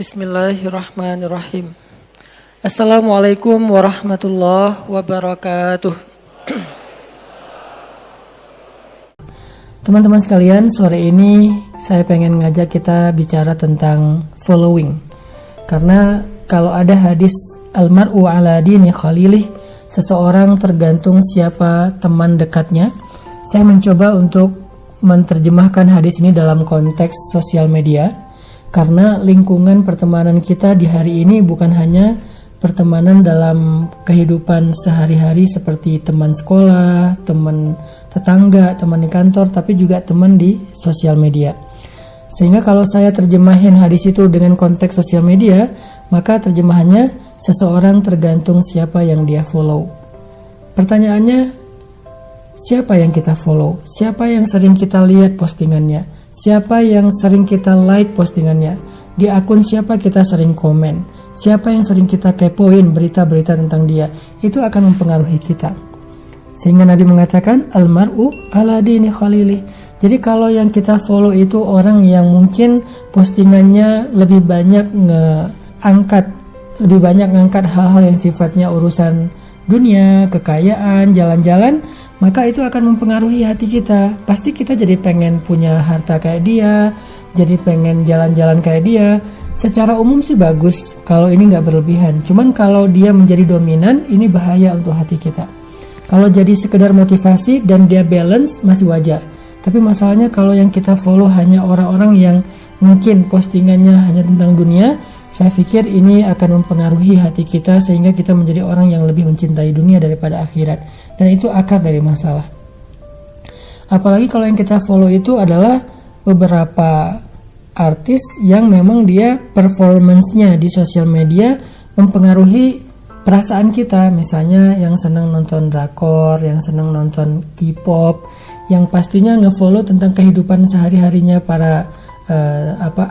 Bismillahirrahmanirrahim. Assalamualaikum warahmatullahi wabarakatuh. Teman-teman sekalian, sore ini saya pengen ngajak kita bicara tentang following. Karena kalau ada hadis almar'u ala dini khalilih, seseorang tergantung siapa teman dekatnya. Saya mencoba untuk menerjemahkan hadis ini dalam konteks sosial media. Karena lingkungan pertemanan kita di hari ini bukan hanya pertemanan dalam kehidupan sehari-hari seperti teman sekolah, teman tetangga, teman di kantor, tapi juga teman di sosial media. Sehingga kalau saya terjemahin hadis itu dengan konteks sosial media, maka terjemahannya seseorang tergantung siapa yang dia follow. Pertanyaannya, siapa yang kita follow? Siapa yang sering kita lihat postingannya? Siapa yang sering kita like postingannya? Di akun siapa kita sering komen? Siapa yang sering kita kepoin berita-berita tentang dia? Itu akan mempengaruhi kita. Sehingga Nabi mengatakan almar'u ala dini khalili. Jadi kalau yang kita follow itu orang yang mungkin postingannya lebih banyak ngangkat hal-hal yang sifatnya urusan dunia, kekayaan, jalan-jalan, maka itu akan mempengaruhi hati kita. Pasti kita jadi pengen punya harta kayak dia, jadi pengen jalan-jalan kayak dia. Secara umum sih bagus kalau ini nggak berlebihan. Cuman kalau dia menjadi dominan, ini bahaya untuk hati kita. Kalau jadi sekedar motivasi dan dia balance, masih wajar. Tapi masalahnya kalau yang kita follow hanya orang-orang yang mungkin postingannya hanya tentang dunia, saya pikir ini akan mempengaruhi hati kita sehingga kita menjadi orang yang lebih mencintai dunia daripada akhirat. Dan itu akar dari masalah. Apalagi kalau yang kita follow itu adalah beberapa artis yang memang dia performance-nya di sosial media mempengaruhi perasaan kita. Misalnya yang senang nonton drakor, yang senang nonton K-pop, yang pastinya nge-follow tentang kehidupan sehari-harinya para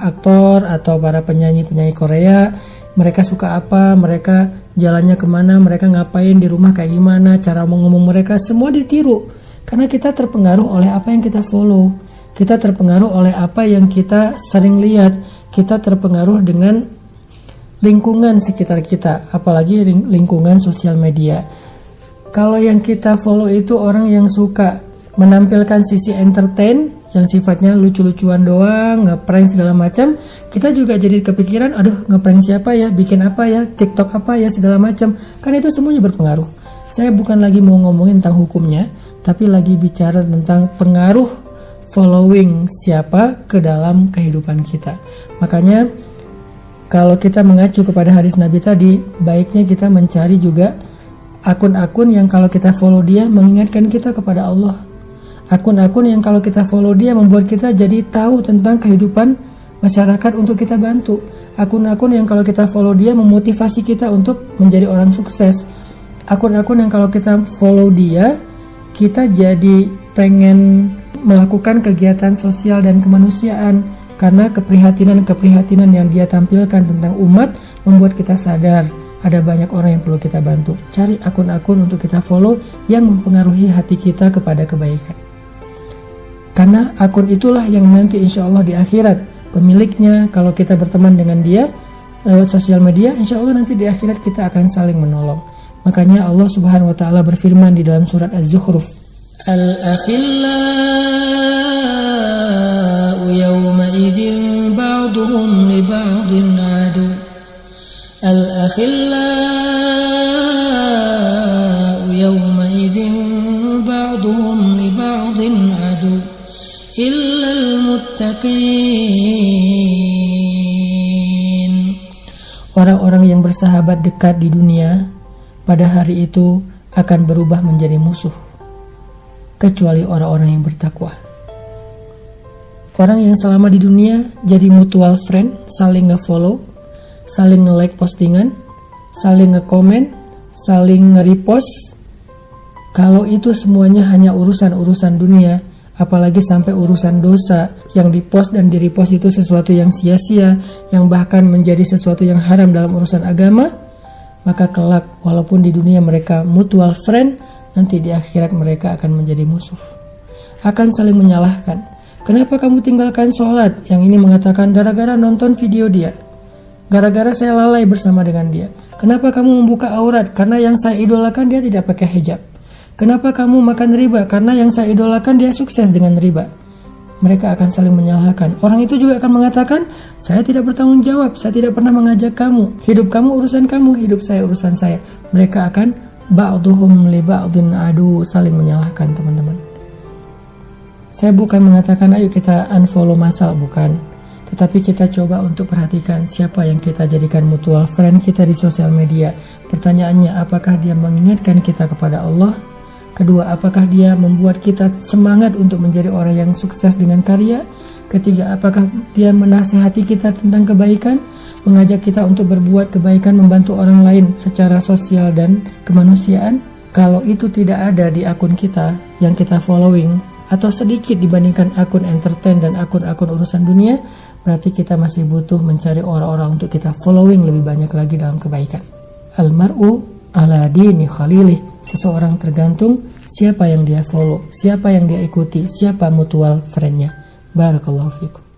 aktor atau para penyanyi-penyanyi Korea. Mereka suka apa, mereka jalannya kemana, mereka ngapain di rumah kayak gimana, cara ngomong mereka, semua ditiru. Karena kita terpengaruh oleh apa yang kita follow. Kita terpengaruh oleh apa yang kita sering lihat. Kita terpengaruh dengan lingkungan sekitar kita, apalagi lingkungan sosial media. Kalau yang kita follow itu orang yang suka menampilkan sisi entertain, yang sifatnya lucu-lucuan doang, ngeprank segala macam, kita juga jadi kepikiran, aduh ngeprank siapa ya, bikin apa ya, TikTok apa ya, segala macam. Kan itu semuanya berpengaruh. Saya bukan lagi mau ngomongin tentang hukumnya, tapi lagi bicara tentang pengaruh following siapa ke dalam kehidupan kita. Makanya kalau kita mengacu kepada hadis Nabi tadi, baiknya kita mencari juga akun-akun yang kalau kita follow dia mengingatkan kita kepada Allah. Akun-akun yang kalau kita follow dia membuat kita jadi tahu tentang kehidupan masyarakat untuk kita bantu. Akun-akun yang kalau kita follow dia memotivasi kita untuk menjadi orang sukses. Akun-akun yang kalau kita follow dia, kita jadi pengen melakukan kegiatan sosial dan kemanusiaan. Karena keprihatinan yang dia tampilkan tentang umat membuat kita sadar ada banyak orang yang perlu kita bantu. Cari akun-akun untuk kita follow yang mempengaruhi hati kita kepada kebaikan. Karena akun itulah yang nanti insya Allah di akhirat pemiliknya, kalau kita berteman dengan dia lewat sosial media, insya Allah nanti di akhirat kita akan saling menolong. Makanya Allah Subhanahu Wa Taala berfirman di dalam surat Az-Zukhruf, Al-akhillau yawma idzin ba'duhum li ba'din adu. Al-akhillau yawma idzin ba'duhum li ba'din adu. Illal muttaqin. Orang-orang yang bersahabat dekat di dunia pada hari itu akan berubah menjadi musuh, kecuali orang-orang yang bertakwa. Orang yang selama di dunia jadi mutual friend, saling nge-follow, saling nge-like postingan, saling nge-comment, saling nge-repost. Kalau itu semuanya hanya urusan-urusan dunia, apalagi sampai urusan dosa yang dipost dan di-repost itu sesuatu yang sia-sia, yang bahkan menjadi sesuatu yang haram dalam urusan agama, maka kelak walaupun di dunia mereka mutual friend, nanti di akhirat mereka akan menjadi musuh. Akan saling menyalahkan. Kenapa kamu tinggalkan sholat? Yang ini mengatakan gara-gara nonton video dia. Gara-gara saya lalai bersama dengan dia. Kenapa kamu membuka aurat? Karena yang saya idolakan dia tidak pakai hijab. Kenapa kamu makan riba? Karena yang saya idolakan dia sukses dengan riba. Mereka akan saling menyalahkan. Orang itu juga akan mengatakan, saya tidak bertanggung jawab, saya tidak pernah mengajak kamu. Hidup kamu urusan kamu, hidup saya urusan saya. Mereka akan ba'duhum li ba'din adu, saling menyalahkan, teman-teman. Saya bukan mengatakan ayo kita unfollow masal, bukan. Tetapi kita coba untuk perhatikan siapa yang kita jadikan mutual friend kita di sosial media. Pertanyaannya, apakah dia mengingatkan kita kepada Allah? Kedua, apakah dia membuat kita semangat untuk menjadi orang yang sukses dengan karya? Ketiga, apakah dia menasihati kita tentang kebaikan? Mengajak kita untuk berbuat kebaikan, membantu orang lain secara sosial dan kemanusiaan? Kalau itu tidak ada di akun kita yang kita following, atau sedikit dibandingkan akun entertain dan akun-akun urusan dunia, berarti kita masih butuh mencari orang-orang untuk kita following lebih banyak lagi dalam kebaikan. Almar'u ala dini khalilih. Seseorang tergantung siapa yang dia follow, siapa yang dia ikuti, siapa mutual friendnya. Barakallahu fikum.